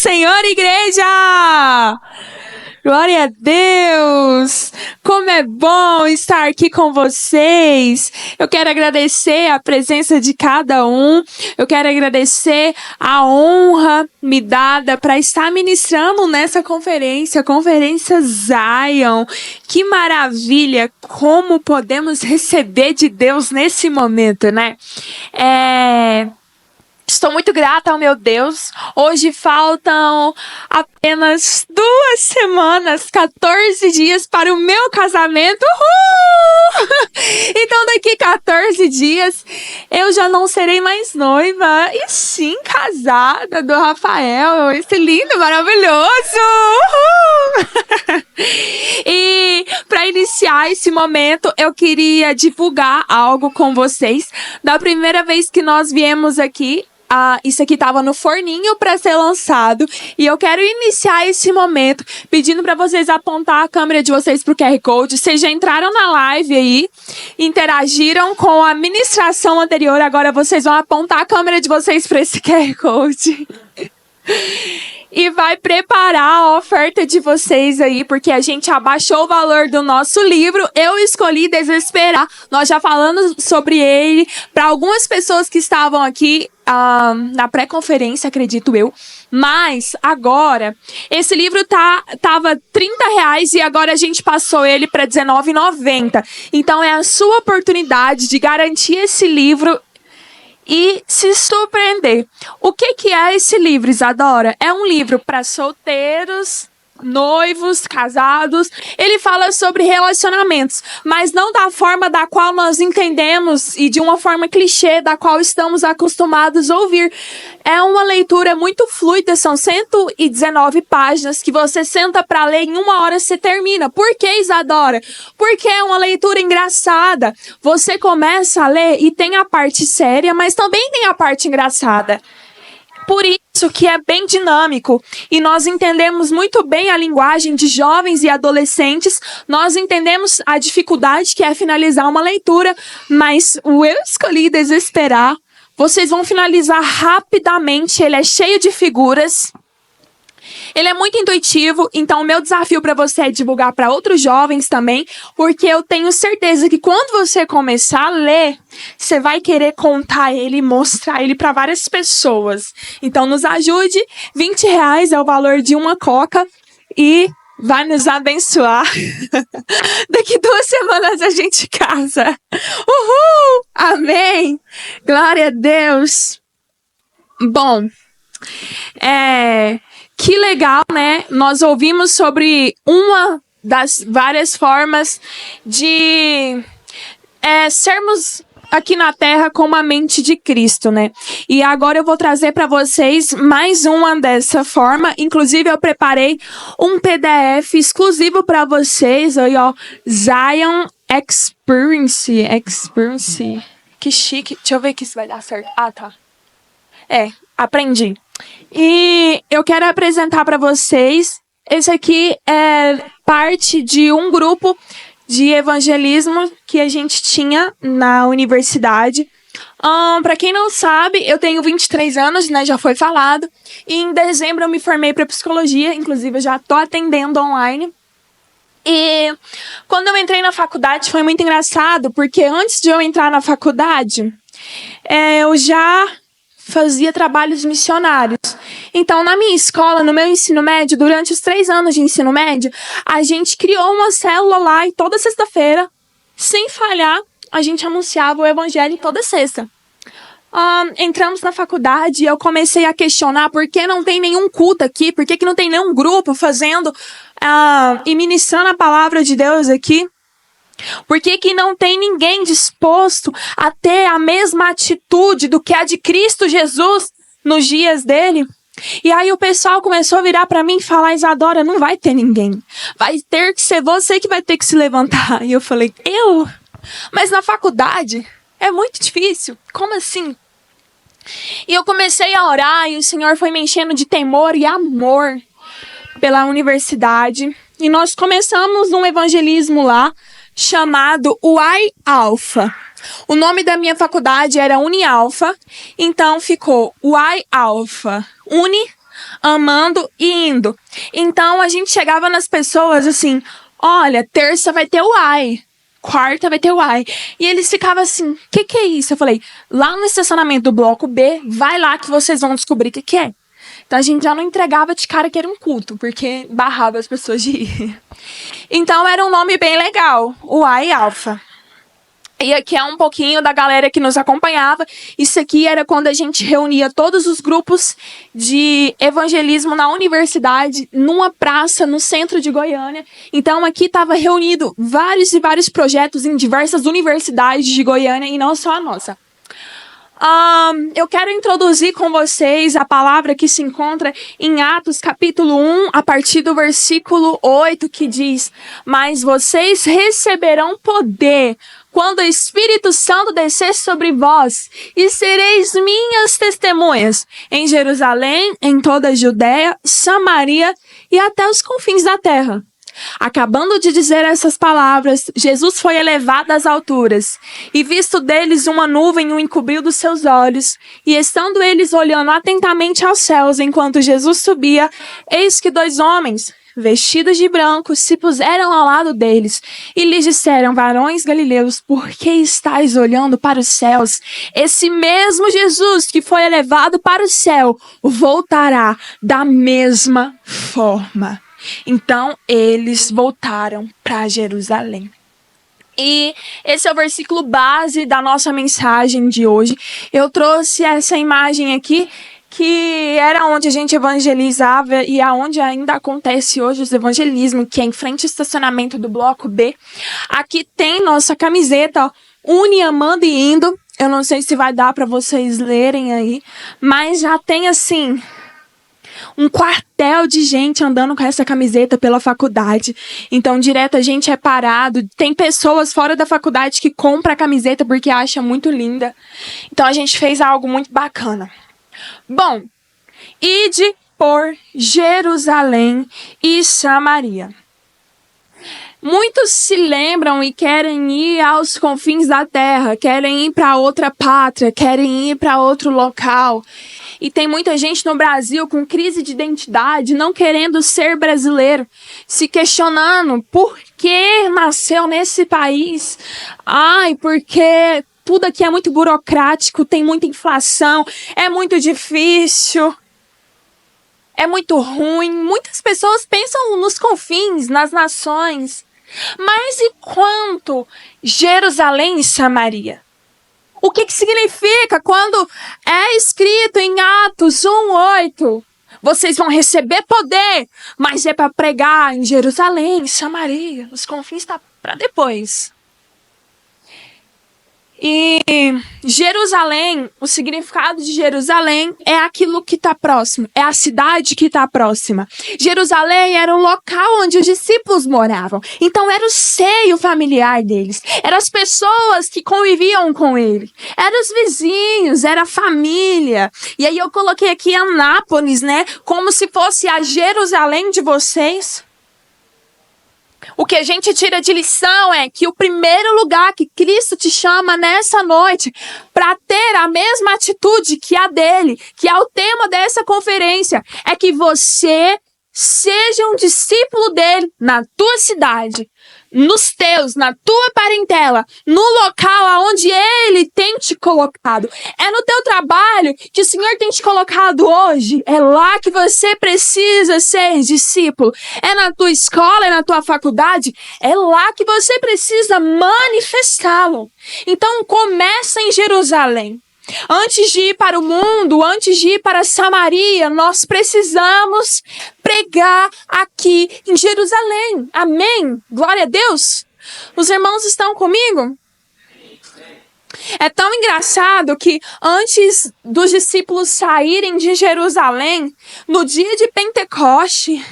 Senhor, igreja! Glória a Deus! Como é bom estar aqui com vocês! Eu quero agradecer a presença de cada um. Eu quero agradecer a honra me dada para estar ministrando nessa conferência, Conferência Zion. Que maravilha! Como podemos receber de Deus nesse momento, né? Estou muito grata ao meu Deus. Hoje faltam apenas 2 semanas, 14 dias para o meu casamento. Uhul! Então daqui 14 dias eu já não serei mais noiva, e sim casada do Rafael, esse lindo, maravilhoso. Uhul! E para iniciar esse momento, eu queria divulgar algo com vocês. Da primeira vez que nós viemos aqui, isso aqui estava no forninho para ser lançado. E eu quero iniciar esse momento pedindo para vocês apontar a câmera de vocês para o QR Code. Vocês já entraram na live aí, interagiram com a ministração anterior. Agora vocês vão apontar a câmera de vocês para esse QR Code. E vai preparar a oferta de vocês aí, porque a gente abaixou o valor do nosso livro. Eu escolhi Desesperar. Nós já falamos sobre ele para algumas pessoas que estavam aqui na pré-conferência, acredito eu. Mas agora, esse livro tava R$30 e agora a gente passou ele para R$19,90. Então é a sua oportunidade de garantir esse livro e se surpreender. O que é esse livro, Isadora? É um livro para solteiros, noivos, casados. Ele fala sobre relacionamentos, mas não da forma da qual nós entendemos e de uma forma clichê da qual estamos acostumados a ouvir. É uma leitura muito fluida, são 119 páginas que você senta para ler em 1 hora você termina. Por que, Isadora? Porque é uma leitura engraçada. Você começa a ler e tem a parte séria, mas também tem a parte engraçada. Por isso que é bem dinâmico e nós entendemos muito bem a linguagem de jovens e adolescentes, nós entendemos a dificuldade que é finalizar uma leitura, mas o Eu Escolhi Desesperar, vocês vão finalizar rapidamente, ele é cheio de figuras. Ele é muito intuitivo, então o meu desafio para você é divulgar para outros jovens também, porque eu tenho certeza que quando você começar a ler, você vai querer contar ele, mostrar ele para várias pessoas. Então nos ajude, R$20 é o valor de uma coca e vai nos abençoar. Daqui 2 semanas a gente casa. Uhul! Amém! Glória a Deus! Bom, que legal, né? Nós ouvimos sobre uma das várias formas de sermos aqui na Terra com a mente de Cristo, né? E agora eu vou trazer para vocês mais uma dessa forma. Inclusive, eu preparei um PDF exclusivo para vocês. Aí, ó, Zion Experience. Que chique. Deixa eu ver aqui se vai dar certo. Ah, tá. Aprendi. E eu quero apresentar para vocês, esse aqui é parte de um grupo de evangelismo que a gente tinha na universidade. Para quem não sabe, eu tenho 23 anos, né, já foi falado, e em dezembro eu me formei para psicologia, inclusive eu já estou atendendo online. E quando eu entrei na faculdade foi muito engraçado, porque antes de eu entrar na faculdade, eu já fazia trabalhos missionários. Então, na minha escola, no meu ensino médio, durante os 3 anos de ensino médio, a gente criou uma célula lá e toda sexta-feira, sem falhar, a gente anunciava o evangelho toda sexta. Entramos na faculdade e eu comecei a questionar por que não tem nenhum culto aqui, por que não tem nenhum grupo fazendo e ministrando a palavra de Deus aqui. Por que não tem ninguém disposto a ter a mesma atitude do que a de Cristo Jesus nos dias dele? E aí o pessoal começou a virar para mim e falar: Isadora, não vai ter ninguém. Vai ter que ser você que vai ter que se levantar. E eu falei: eu? Mas na faculdade é muito difícil. Como assim? E eu comecei a orar e o Senhor foi me enchendo de temor e amor pela universidade. E nós começamos um evangelismo lá, chamado UAI Alpha. O nome da minha faculdade era Uni Alpha, então ficou UAI Alpha. Uni amando e indo. Então a gente chegava nas pessoas assim, olha, terça vai ter o AI. Quarta vai ter o AI. E eles ficavam assim, que é isso? Eu falei, lá no estacionamento do bloco B, vai lá que vocês vão descobrir o que é. Então a gente já não entregava de cara que era um culto, porque barrava as pessoas de ir. Então era um nome bem legal, o AI Alpha. E aqui é um pouquinho da galera que nos acompanhava. Isso aqui era quando a gente reunia todos os grupos de evangelismo na universidade, numa praça no centro de Goiânia. Então aqui estava reunido vários e vários projetos em diversas universidades de Goiânia e não só a nossa. Eu quero introduzir com vocês a palavra que se encontra em Atos capítulo 1, a partir do versículo 8, que diz: mas vocês receberão poder quando o Espírito Santo descer sobre vós, e sereis minhas testemunhas em Jerusalém, em toda a Judéia, Samaria e até os confins da terra. Acabando de dizer essas palavras, Jesus foi elevado às alturas, e visto deles uma nuvem o encobriu dos seus olhos, e estando eles olhando atentamente aos céus enquanto Jesus subia, eis que 2 homens, vestidos de branco, se puseram ao lado deles, e lhes disseram: varões galileus, por que estáis olhando para os céus? Esse mesmo Jesus que foi elevado para o céu, voltará da mesma forma. Então, eles voltaram para Jerusalém. E esse é o versículo base da nossa mensagem de hoje. Eu trouxe essa imagem aqui, que era onde a gente evangelizava e aonde ainda acontece hoje os evangelismos, que é em frente ao estacionamento do bloco B. Aqui tem nossa camiseta, ó, Une, Amando e Indo. Eu não sei se vai dar para vocês lerem aí, mas já tem assim um quartel de gente andando com essa camiseta pela faculdade. Então, direto a gente é parado. Tem pessoas fora da faculdade que compram a camiseta porque acham muito linda. Então, a gente fez algo muito bacana. Bom, ide por Jerusalém e Samaria. Muitos se lembram e querem ir aos confins da terra, querem ir para outra pátria, querem ir para outro local. E tem muita gente no Brasil com crise de identidade, não querendo ser brasileiro, se questionando por que nasceu nesse país. Ai, porque tudo aqui é muito burocrático, tem muita inflação, é muito difícil, é muito ruim. Muitas pessoas pensam nos confins, nas nações. Mas e quanto Jerusalém e Samaria? O que significa quando é escrito em Atos 1:8? Vocês vão receber poder, mas é para pregar em Jerusalém, Samaria. Os confins está para depois. E Jerusalém, o significado de Jerusalém é aquilo que está próximo, é a cidade que está próxima. Jerusalém era um local onde os discípulos moravam, então era o seio familiar deles, eram as pessoas que conviviam com ele, eram os vizinhos, era a família. E aí eu coloquei aqui Anápolis, né, como se fosse a Jerusalém de vocês. O que a gente tira de lição é que o primeiro lugar que Cristo te chama nessa noite para ter a mesma atitude que a dele, que é o tema dessa conferência, é que você seja um discípulo dele na tua cidade, nos teus, na tua parentela, no local aonde ele tem te colocado. É no teu trabalho que o Senhor tem te colocado hoje. É lá que você precisa ser discípulo. É na tua escola, é na tua faculdade. É lá que você precisa manifestá-lo. Então começa em Jerusalém. Antes de ir para o mundo, antes de ir para Samaria, nós precisamos pregar aqui em Jerusalém. Amém? Glória a Deus. Os irmãos estão comigo? É tão engraçado que antes dos discípulos saírem de Jerusalém, no dia de Pentecoste,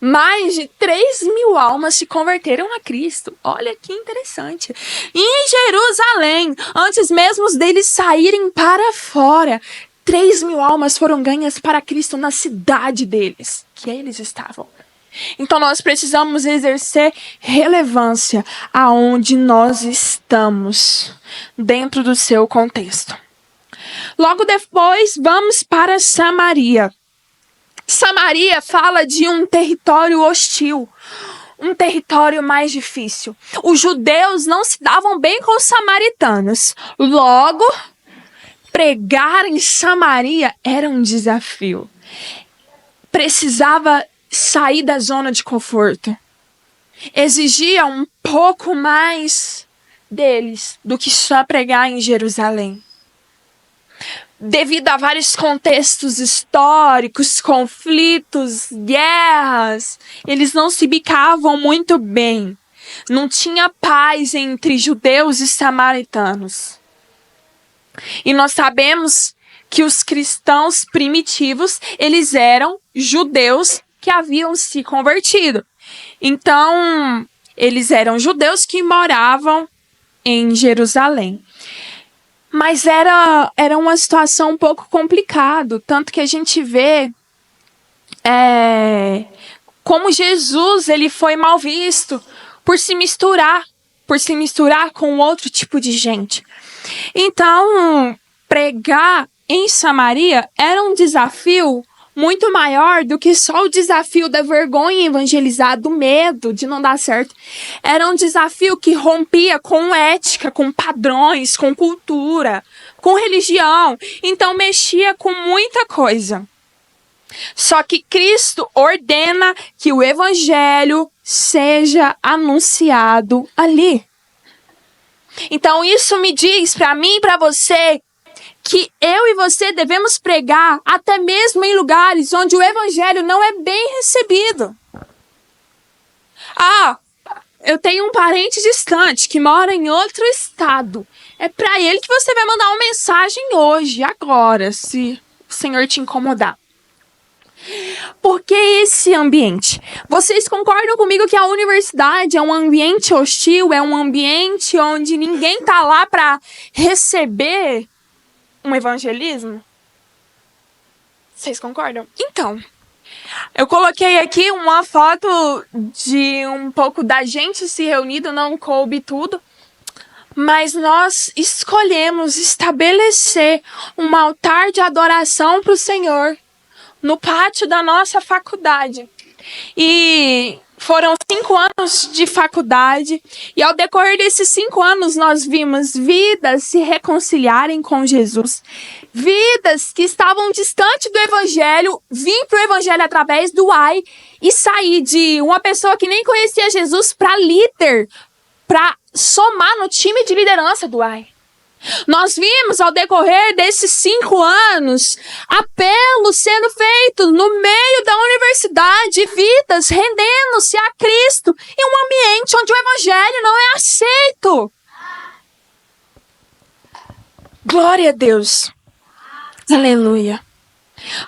mais de 3.000 almas se converteram a Cristo. Olha que interessante. Em Jerusalém, antes mesmo deles saírem para fora, 3.000 almas foram ganhas para Cristo na cidade deles, que eles estavam. Então nós precisamos exercer relevância aonde nós estamos, dentro do seu contexto. Logo depois, vamos para Samaria. Samaria fala de um território hostil, um território mais difícil. Os judeus não se davam bem com os samaritanos. Logo, pregar em Samaria era um desafio. Precisava sair da zona de conforto. Exigia um pouco mais deles do que só pregar em Jerusalém. Devido a vários contextos históricos, conflitos, guerras, eles não se bicavam muito bem. Não tinha paz entre judeus e samaritanos. E nós sabemos que os cristãos primitivos, eles eram judeus que haviam se convertido. Então, eles eram judeus que moravam em Jerusalém. Mas era uma situação um pouco complicada, tanto que a gente vê como Jesus ele foi mal visto por se misturar com outro tipo de gente. Então, pregar em Samaria era um desafio muito maior do que só o desafio da vergonha em evangelizar, do medo de não dar certo. Era um desafio que rompia com ética, com padrões, com cultura, com religião. Então mexia com muita coisa. Só que Cristo ordena que o evangelho seja anunciado ali. Então isso me diz para mim e para você que eu e você devemos pregar até mesmo em lugares onde o evangelho não é bem recebido. Eu tenho um parente distante que mora em outro estado. É para ele que você vai mandar uma mensagem hoje, agora, se o Senhor te incomodar. Porque esse ambiente? Vocês concordam comigo que a universidade é um ambiente hostil, é um ambiente onde ninguém tá lá para receber um evangelismo? Vocês concordam? Então, eu coloquei aqui uma foto de um pouco da gente se reunido, não coube tudo, mas nós escolhemos estabelecer um altar de adoração para o Senhor no pátio da nossa faculdade. E foram 5 anos de faculdade, e ao decorrer desses 5 anos nós vimos vidas se reconciliarem com Jesus, vidas que estavam distantes do evangelho, vir para o evangelho através do AI e sair de uma pessoa que nem conhecia Jesus para líder, para somar no time de liderança do AI. Nós vimos ao decorrer desses 5 anos apelos sendo feitos no meio da universidade, vidas rendendo-se a Cristo em um ambiente onde o evangelho não é aceito. Glória a Deus. Aleluia.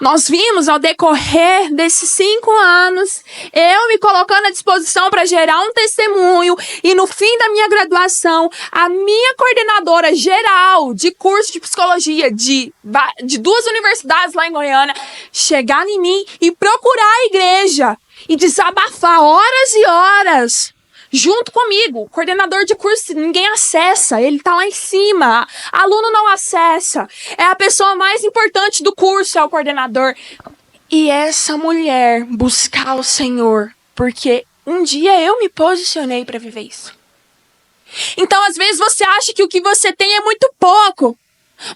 Nós vimos ao decorrer desses 5 anos, eu me colocando à disposição para gerar um testemunho, e no fim da minha graduação, a minha coordenadora geral de curso de psicologia de 2 universidades lá em Goiânia, chegar em mim e procurar a igreja e desabafar horas e horas. Junto comigo, coordenador de curso, ninguém acessa, ele tá lá em cima, aluno não acessa, é a pessoa mais importante do curso, é o coordenador. E essa mulher buscar o Senhor, porque um dia eu me posicionei para viver isso. Então, às vezes você acha que o que você tem é muito pouco,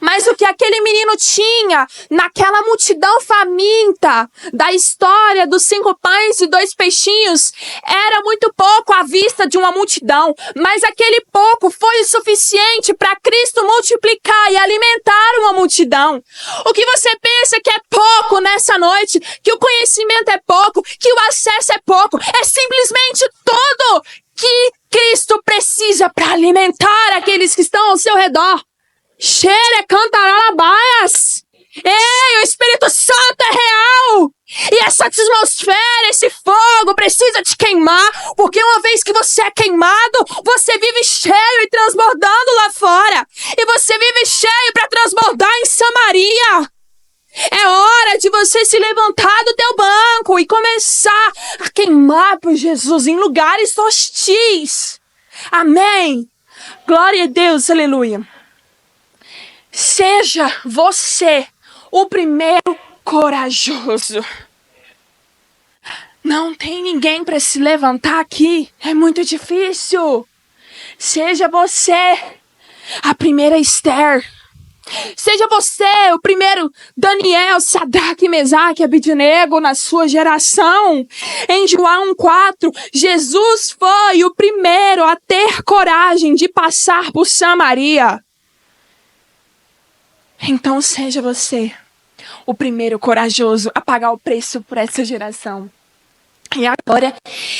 mas o que aquele menino tinha naquela multidão faminta da história dos 5 pães e 2 peixinhos era muito pouco à vista de uma multidão, mas aquele pouco foi o suficiente para Cristo multiplicar e alimentar uma multidão. O que você pensa que é pouco nessa noite, que o conhecimento é pouco, que o acesso é pouco, é simplesmente tudo que Cristo precisa para alimentar aqueles que estão ao seu redor. Xere cantaralabaias. Ei, o Espírito Santo é real. E essa atmosfera, esse fogo precisa te queimar, porque uma vez que você é queimado, você vive cheio e transbordando lá fora. E você vive cheio para transbordar em Samaria. É hora de você se levantar do teu banco e começar a queimar por Jesus em lugares hostis. Amém. Glória a Deus, aleluia. Seja você o primeiro corajoso. Não tem ninguém para se levantar aqui. É muito difícil. Seja você a primeira Esther. Seja você o primeiro Daniel, Sadraque, Mesaque e Abednego na sua geração. Em João 4, Jesus foi o primeiro a ter coragem de passar por Samaria. Então seja você o primeiro corajoso a pagar o preço por essa geração. E agora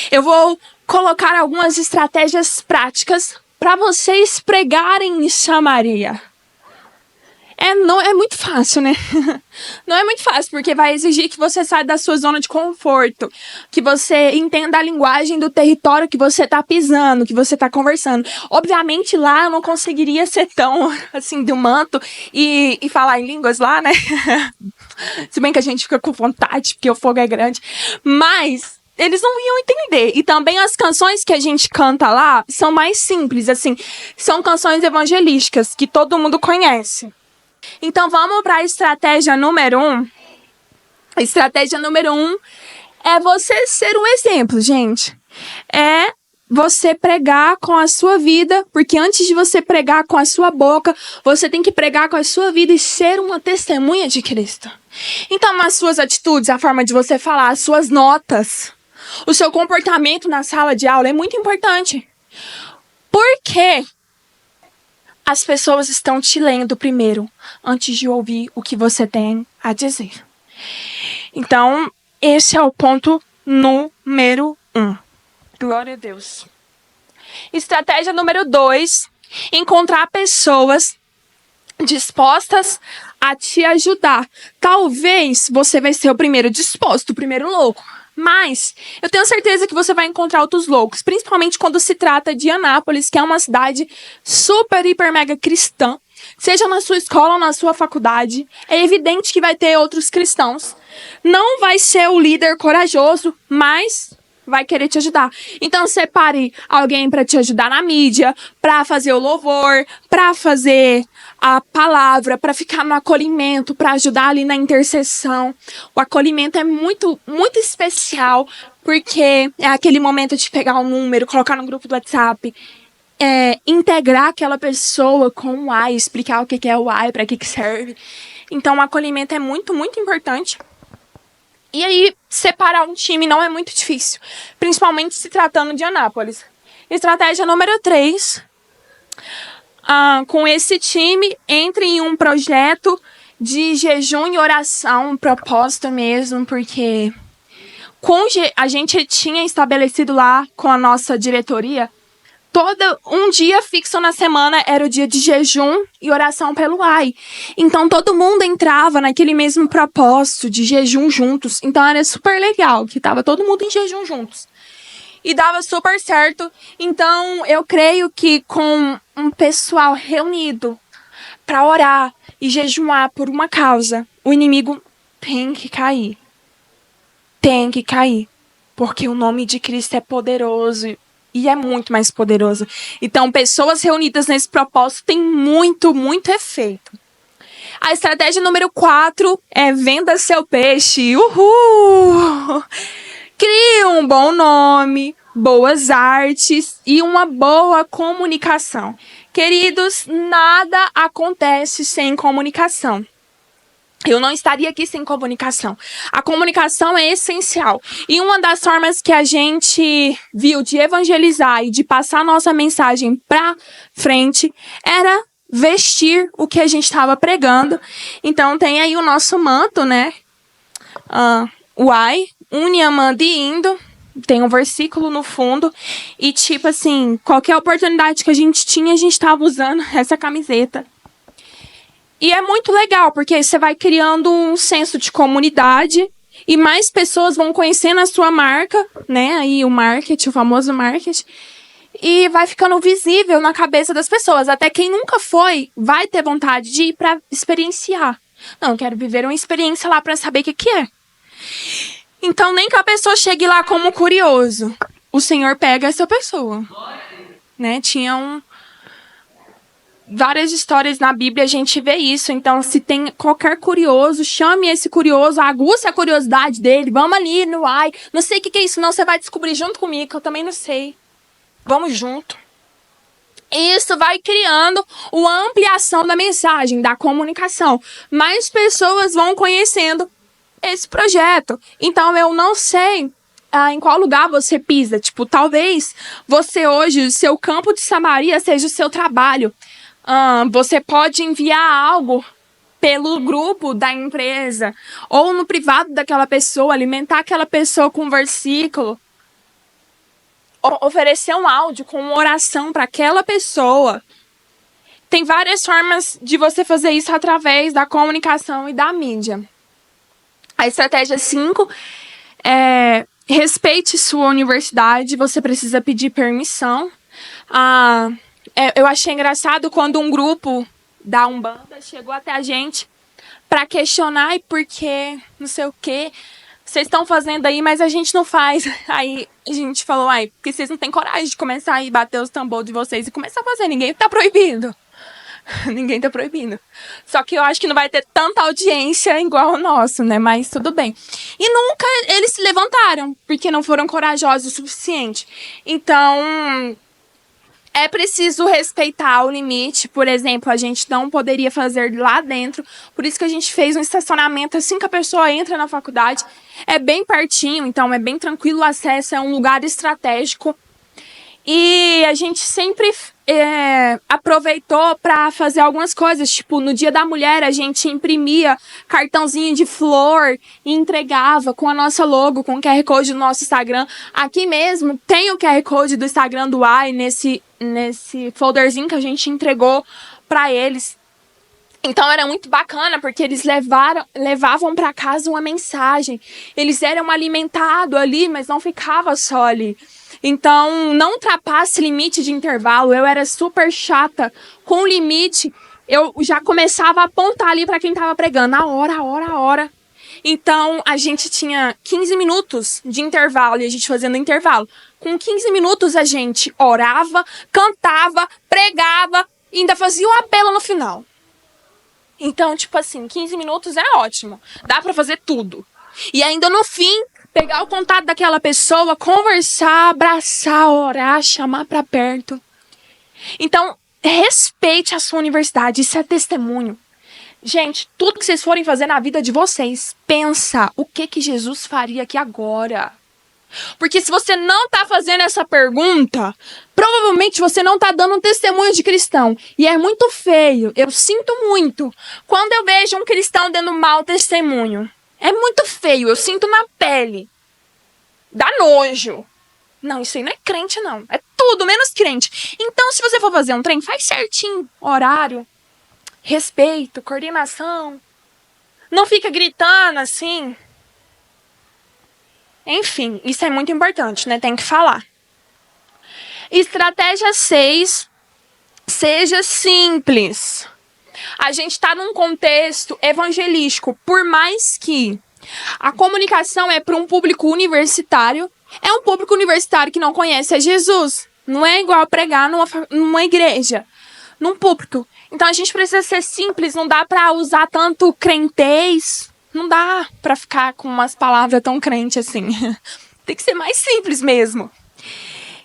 eu vou colocar algumas estratégias práticas para vocês pregarem em Samaria. Não é muito fácil, né? Não é muito fácil, porque vai exigir que você saia da sua zona de conforto, que você entenda a linguagem do território que você está pisando, que você está conversando. Obviamente, lá eu não conseguiria ser tão, assim, do manto e falar em línguas lá, né? Se bem que a gente fica com vontade, porque o fogo é grande. Mas eles não iam entender. E também as canções que a gente canta lá são mais simples, assim. São canções evangelísticas, que todo mundo conhece. Então, vamos para a estratégia número 1. A estratégia número 1 é você ser um exemplo, gente. É você pregar com a sua vida, porque antes de você pregar com a sua boca, você tem que pregar com a sua vida e ser uma testemunha de Cristo. Então, as suas atitudes, a forma de você falar, as suas notas, o seu comportamento na sala de aula é muito importante. Por quê? As pessoas estão te lendo primeiro, antes de ouvir o que você tem a dizer. Então, esse é o ponto número 1. Glória a Deus. Estratégia número 2. Encontrar pessoas dispostas a te ajudar. Talvez você vai ser o primeiro disposto, o primeiro louco. Mas eu tenho certeza que você vai encontrar outros loucos, principalmente quando se trata de Anápolis, que é uma cidade super, hiper, mega cristã. Seja na sua escola ou na sua faculdade, é evidente que vai ter outros cristãos. Não vai ser o líder corajoso, mas vai querer te ajudar. Então separe alguém para te ajudar na mídia, para fazer o louvor, para fazer a palavra, para ficar no acolhimento, para ajudar ali na intercessão. O acolhimento é muito, muito especial, porque é aquele momento de pegar um número, colocar no grupo do WhatsApp, integrar aquela pessoa com o AI, explicar o que é o AI, para que serve. Então o acolhimento é muito, muito importante. E aí, separar um time não é muito difícil, principalmente se tratando de Anápolis. Estratégia número 3. Com esse time, entre em um projeto de jejum e oração, um propósito mesmo, porque a gente tinha estabelecido lá com a nossa diretoria, um dia fixo na semana era o dia de jejum e oração pelo AI. Então todo mundo entrava naquele mesmo propósito de jejum juntos. Então era super legal, que tava todo mundo em jejum juntos. E dava super certo. Então eu creio que com um pessoal reunido para orar e jejuar por uma causa, o inimigo tem que cair. Tem que cair. Porque o nome de Cristo é poderoso e é muito mais poderoso. Então, pessoas reunidas nesse propósito têm muito, muito efeito. A estratégia número 4 é venda seu peixe. Uhul! Crie um bom nome, boas artes e uma boa comunicação. Queridos, nada acontece sem comunicação. Eu não estaria aqui sem comunicação. A comunicação é essencial. E uma das formas que a gente viu de evangelizar e de passar nossa mensagem para frente era vestir o que a gente estava pregando. Então tem aí o nosso manto, né? Uai, une, amando e indo. Tem um versículo no fundo. E tipo assim, qualquer oportunidade que a gente tinha, a gente estava usando essa camiseta. E é muito legal, porque você vai criando um senso de comunidade e mais pessoas vão conhecendo a sua marca, né? Aí o marketing, o famoso marketing. E vai ficando visível na cabeça das pessoas. Até quem nunca foi, vai ter vontade de ir para experienciar. Não, eu quero viver uma experiência lá para saber o que é. Então, nem que a pessoa chegue lá como curioso. O Senhor pega essa pessoa. Né? Tinha várias histórias na Bíblia a gente vê isso. Então, se tem qualquer curioso, chame esse curioso, aguça a curiosidade dele. Vamos ali no ai. Não sei o que é isso, não. Você vai descobrir junto comigo, que eu também não sei. Vamos junto. Isso vai criando uma ampliação da mensagem, da comunicação. Mais pessoas vão conhecendo esse projeto. Então, eu não sei em qual lugar você pisa. Tipo, talvez você hoje, o seu campo de Samaria seja o seu trabalho. Você pode enviar algo pelo grupo da empresa ou no privado daquela pessoa, alimentar aquela pessoa com um versículo, oferecer um áudio com uma oração para aquela pessoa. Tem várias formas de você fazer isso através da comunicação e da mídia. A estratégia 5 é: respeite sua universidade, você precisa pedir permissão. Eu achei engraçado quando um grupo da Umbanda chegou até a gente para questionar e por que, não sei o que, vocês estão fazendo aí, mas a gente não faz. Aí a gente falou, porque vocês não têm coragem de começar a bater os tambores de vocês e começar a fazer, ninguém tá proibindo. Ninguém tá proibindo. Só que eu acho que não vai ter tanta audiência igual o nosso, né? Mas tudo bem. E nunca eles se levantaram, porque não foram corajosos o suficiente. Então, é preciso respeitar o limite. Por exemplo, a gente não poderia fazer lá dentro. Por isso que a gente fez um estacionamento assim que a pessoa entra na faculdade. É bem pertinho, então é bem tranquilo o acesso. É um lugar estratégico. E a gente sempre aproveitou para fazer algumas coisas. Tipo, no Dia da Mulher, a gente imprimia cartãozinho de flor e entregava com a nossa logo, com o QR Code do nosso Instagram. Aqui mesmo tem o QR Code do Instagram do AI nesse folderzinho que a gente entregou para eles. Então era muito bacana, porque eles levavam para casa uma mensagem. Eles eram alimentados ali, mas não ficava só ali. Então, não ultrapasse limite de intervalo. Eu era super chata com o limite. Eu já começava a apontar ali para quem estava pregando. A hora. Então, a gente tinha 15 minutos de intervalo e a gente fazendo intervalo. Com 15 minutos, a gente orava, cantava, pregava e ainda fazia o apelo no final. Então, tipo assim, 15 minutos é ótimo. Dá para fazer tudo. E ainda no fim, pegar o contato daquela pessoa, conversar, abraçar, orar, chamar para perto. Então, respeite a sua universidade. Isso é testemunho. Gente, tudo que vocês forem fazer na vida de vocês, pensa o que Jesus faria aqui agora. Porque se você não está fazendo essa pergunta, provavelmente você não está dando um testemunho de cristão. E é muito feio, eu sinto muito, quando eu vejo um cristão dando mau testemunho. É muito feio, eu sinto na pele. Dá nojo. Não, isso aí não é crente, não. É tudo menos crente. Então, se você for fazer um trem, faz certinho. Horário, respeito, coordenação. Não fica gritando assim. Enfim, isso é muito importante, né? Tem que falar. Estratégia 6. Seja simples. A gente está num contexto evangelístico. Por mais que a comunicação é para um público universitário, é um público universitário que não conhece a Jesus. Não é igual pregar numa igreja, num púlpito. Então a gente precisa ser simples, não dá para usar tanto crentez. Não dá pra ficar com umas palavras tão crente assim. Tem que ser mais simples mesmo.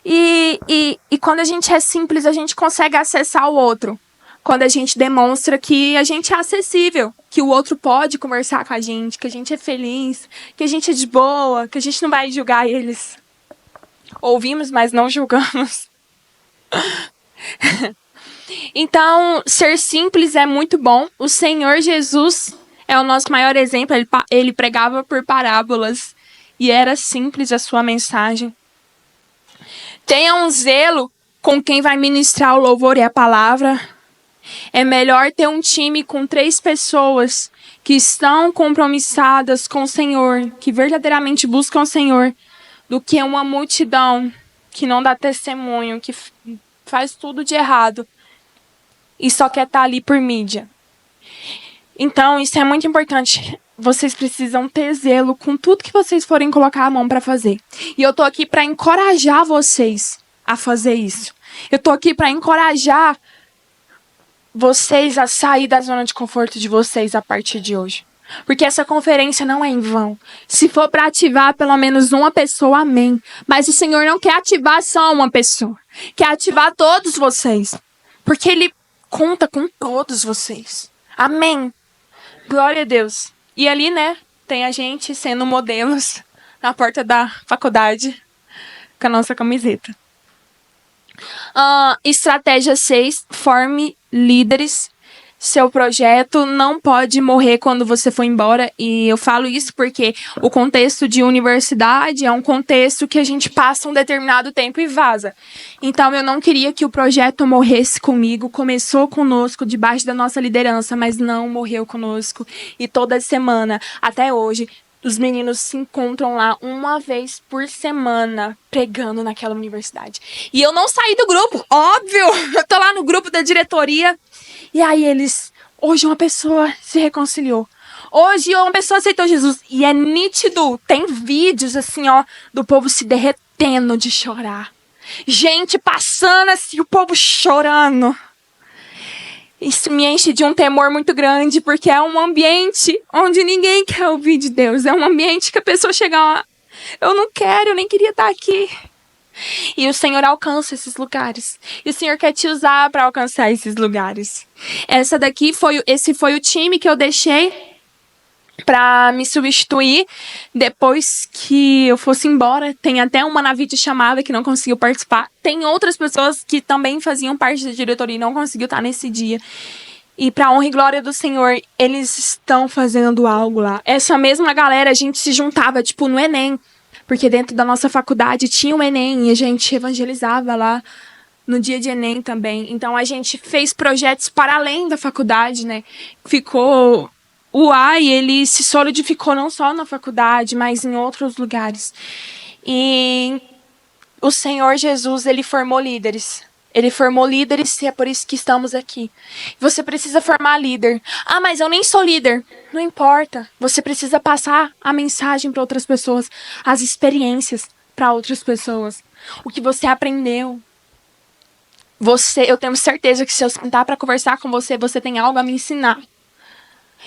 E quando a gente é simples, a gente consegue acessar o outro. Quando a gente demonstra que a gente é acessível, que o outro pode conversar com a gente, que a gente é feliz, que a gente é de boa, que a gente não vai julgar eles. Ouvimos, mas não julgamos. Então, ser simples é muito bom. O Senhor Jesus é o nosso maior exemplo. Ele pregava por parábolas e era simples a sua mensagem. Tenha um zelo com quem vai ministrar o louvor e a palavra. É melhor ter um time com 3 pessoas que estão compromissadas com o Senhor, que verdadeiramente buscam o Senhor, do que uma multidão que não dá testemunho, que faz tudo de errado e só quer estar ali por mídia. Então, isso é muito importante. Vocês precisam ter zelo com tudo que vocês forem colocar a mão para fazer. E eu tô aqui para encorajar vocês a fazer isso. Eu tô aqui para encorajar vocês a sair da zona de conforto de vocês a partir de hoje. Porque essa conferência não é em vão. Se for para ativar pelo menos uma pessoa, amém. Mas o Senhor não quer ativar só uma pessoa. Quer ativar todos vocês. Porque Ele conta com todos vocês. Amém. Glória a Deus. E ali, né, tem a gente sendo modelos na porta da faculdade com a nossa camiseta. Estratégia 6. Forme líderes. Seu projeto não pode morrer quando você for embora. E eu falo isso porque o contexto de universidade é um contexto que a gente passa um determinado tempo e vaza. Então eu não queria que o projeto morresse comigo. Começou conosco, debaixo da nossa liderança, mas não morreu conosco. E toda semana, até hoje, os meninos se encontram lá uma vez por semana pregando naquela universidade. E eu não saí do grupo, óbvio! Eu tô lá no grupo da diretoria. E aí hoje uma pessoa se reconciliou. Hoje uma pessoa aceitou Jesus. E é nítido, tem vídeos assim, ó, do povo se derretendo de chorar. Gente passando assim, o povo chorando. Isso me enche de um temor muito grande, porque é um ambiente onde ninguém quer ouvir de Deus. É um ambiente que a pessoa chega lá, eu não quero, eu nem queria estar aqui. E o Senhor alcança esses lugares. E o Senhor quer te usar para alcançar esses lugares. Esse foi o time que eu deixei para me substituir depois que eu fosse embora. Tem até uma na videochamada que não conseguiu participar. Tem outras pessoas que também faziam parte da diretoria e não conseguiu estar nesse dia. E para honra e glória do Senhor, eles estão fazendo algo lá. Essa mesma galera, a gente se juntava, tipo, no Enem. Porque dentro da nossa faculdade tinha o Enem e a gente evangelizava lá no dia de Enem também. Então a gente fez projetos para além da faculdade, né? Ficou... O AI, ele se solidificou não só na faculdade, mas em outros lugares. E o Senhor Jesus, ele formou líderes. Ele formou líderes e é por isso que estamos aqui. Você precisa formar líder. Ah, mas eu nem sou líder. Não importa. Você precisa passar a mensagem para outras pessoas, as experiências para outras pessoas. O que você aprendeu. Eu tenho certeza que se eu sentar para conversar com você, você tem algo a me ensinar.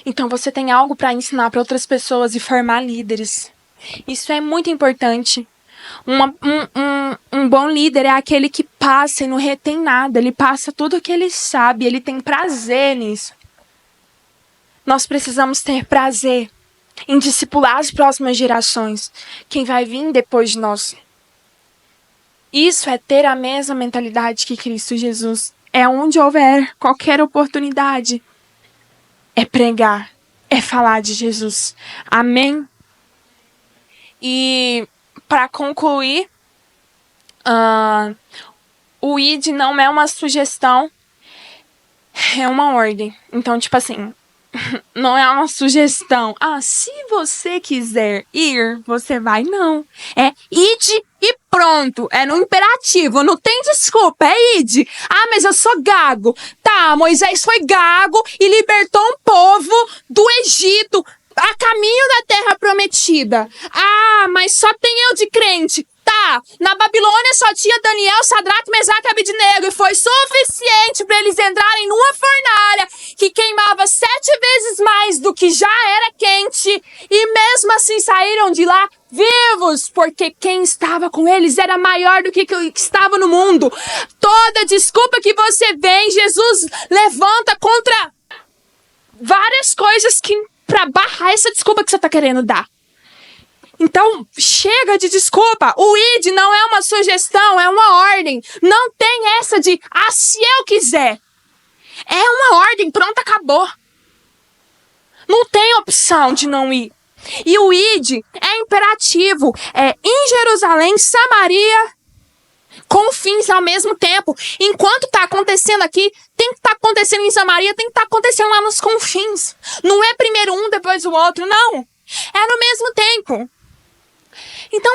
Então você tem algo para ensinar para outras pessoas e formar líderes. Isso é muito importante. Um bom líder é aquele que passa e não retém nada. Ele passa tudo o que ele sabe. Ele tem prazer nisso. Nós precisamos ter prazer em discipular as próximas gerações. Quem vai vir depois de nós. Isso é ter a mesma mentalidade que Cristo Jesus. É onde houver qualquer oportunidade. É pregar. É falar de Jesus. Amém? E... para concluir, o ID não é uma sugestão, é uma ordem. Então, tipo assim, não é uma sugestão. Ah, se você quiser ir, você vai. Não. É ide e pronto. É no imperativo, não tem desculpa, é ide. Ah, mas eu sou gago. Tá, Moisés foi gago e libertou um povo do Egito a caminho da terra prometida. Ah, mas só tem eu de crente. Tá, na Babilônia só tinha Daniel, Sadraque, Mesaque e Abednego. E foi suficiente para eles entrarem numa fornalha que queimava 7 vezes mais do que já era quente. E mesmo assim saíram de lá vivos, porque quem estava com eles era maior do que estava no mundo. Toda desculpa que você vê, Jesus levanta contra várias coisas para barrar essa desculpa que você está querendo dar. Então, chega de desculpa. O ID não é uma sugestão, é uma ordem. Não tem essa de, se eu quiser. É uma ordem, pronto, acabou. Não tem opção de não ir. E o ID é imperativo. É em Jerusalém, Samaria, com fins ao mesmo tempo. Enquanto está acontecendo aqui, tem que estar acontecendo em Samaria, tem que estar acontecendo lá nos confins. Não é primeiro um, depois o outro, não. É no mesmo tempo. Então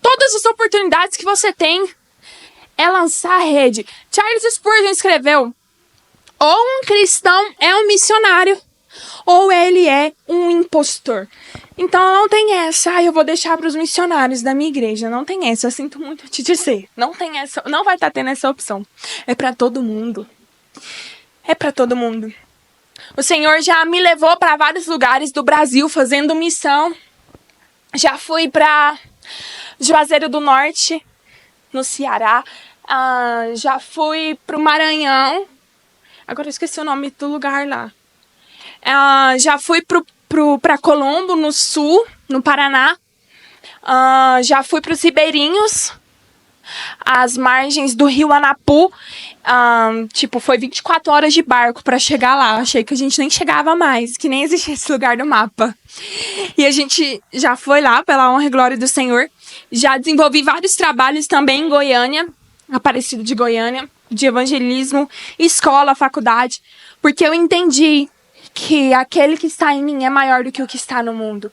todas as oportunidades que você tem é lançar a rede. Charles Spurgeon escreveu: ou um cristão é um missionário, ou ele é um impostor. Então não tem essa, eu vou deixar para os missionários da minha igreja. Não tem essa, eu sinto muito te dizer. Não tem essa, não vai estar tendo essa opção. É para todo mundo. é para todo mundo. O Senhor já me levou para vários lugares do Brasil fazendo missão. Já fui para Juazeiro do Norte, no Ceará. Já fui para o Maranhão. Agora eu esqueci o nome do lugar lá. Já fui para Colombo, no Sul, no Paraná. Já fui para os Ribeirinhos, às margens do rio Anapu. Foi 24 horas de barco para chegar lá. Achei que a gente nem chegava mais, que nem existia esse lugar no mapa. E a gente já foi lá, pela honra e glória do Senhor. Já desenvolvi vários trabalhos também em Goiânia, Aparecido de Goiânia, de evangelismo, escola, faculdade, porque eu entendi que aquele que está em mim é maior do que o que está no mundo.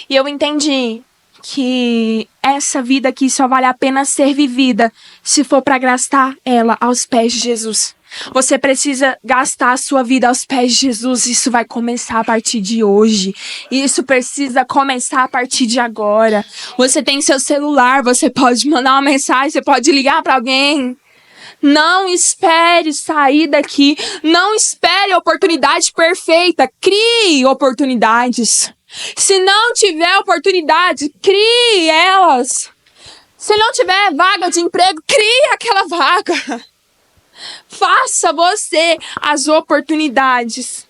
E eu entendi que essa vida aqui só vale a pena ser vivida se for para gastar ela aos pés de Jesus. Você precisa gastar a sua vida aos pés de Jesus. Isso vai começar a partir de hoje. Isso precisa começar a partir de agora. Você tem seu celular, você pode mandar uma mensagem, você pode ligar para alguém. Não espere sair daqui. Não espere a oportunidade perfeita. Crie oportunidades. Se não tiver oportunidade, crie elas. Se não tiver vaga de emprego, crie aquela vaga. Faça você as oportunidades.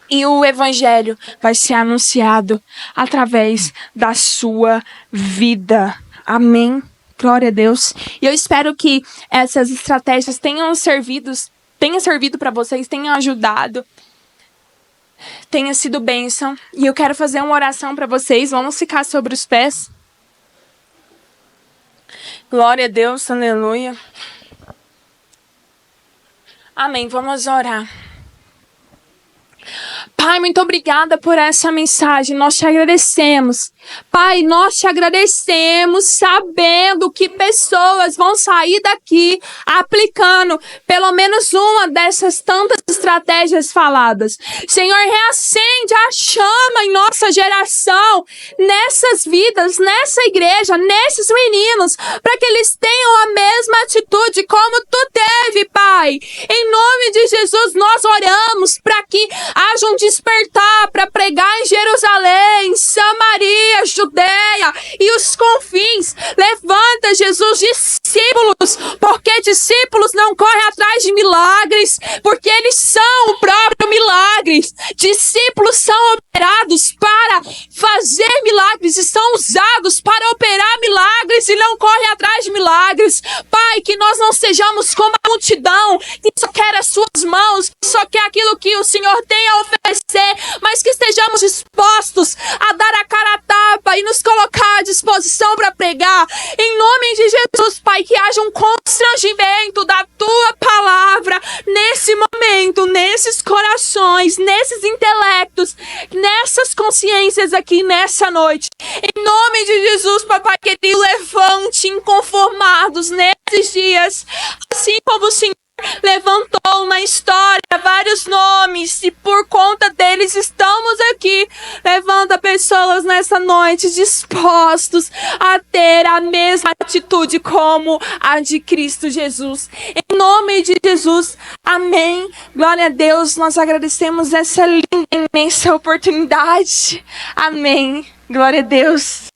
E o evangelho vai ser anunciado através da sua vida. Amém? Glória a Deus. E eu espero que essas estratégias tenham servido para vocês, tenham ajudado, tenha sido bênção. E eu quero fazer uma oração para vocês. Vamos ficar sobre os pés. Glória a Deus, aleluia. Amém, vamos orar. Pai, muito obrigada por essa mensagem. Nós te agradecemos. Pai, nós te agradecemos sabendo que pessoas vão sair daqui aplicando pelo menos uma dessas tantas estratégias faladas. Senhor, reacende a chama em nossa geração, nessas vidas, nessa igreja, nesses meninos, para que eles tenham a mesma atitude como tu teve, Pai. Em nome de Jesus, nós oramos para que haja um despertar para pregar em Jerusalém, Samaria, Judeia e os confins. Levanta, Jesus, discípulos, porque discípulos não correm atrás de milagres, porque eles são o próprio milagre. Discípulos são operados para fazer milagres e são usados para operar milagres e não correm atrás de milagres. Pai, que nós não sejamos como a multidão que só quer as suas mãos, só quer aquilo que o Senhor tem a oferecer, mas que estejamos dispostos a dar a cara a tapa e nos colocar à disposição para pregar. Em nome de Jesus, Pai, que haja um constrangimento da Tua palavra nesse momento, nesses corações, nesses intelectos, nessas consciências aqui nessa noite. Em nome de Jesus, Papai querido, levante inconformados nesses dias, assim como o Senhor levantou na história vários nomes e por conta deles estamos aqui. Levanta pessoas nessa noite dispostos a ter a mesma atitude como a de Cristo Jesus. Em nome de Jesus, amém. Glória a Deus, nós agradecemos essa linda, imensa oportunidade. Amém. Glória a Deus.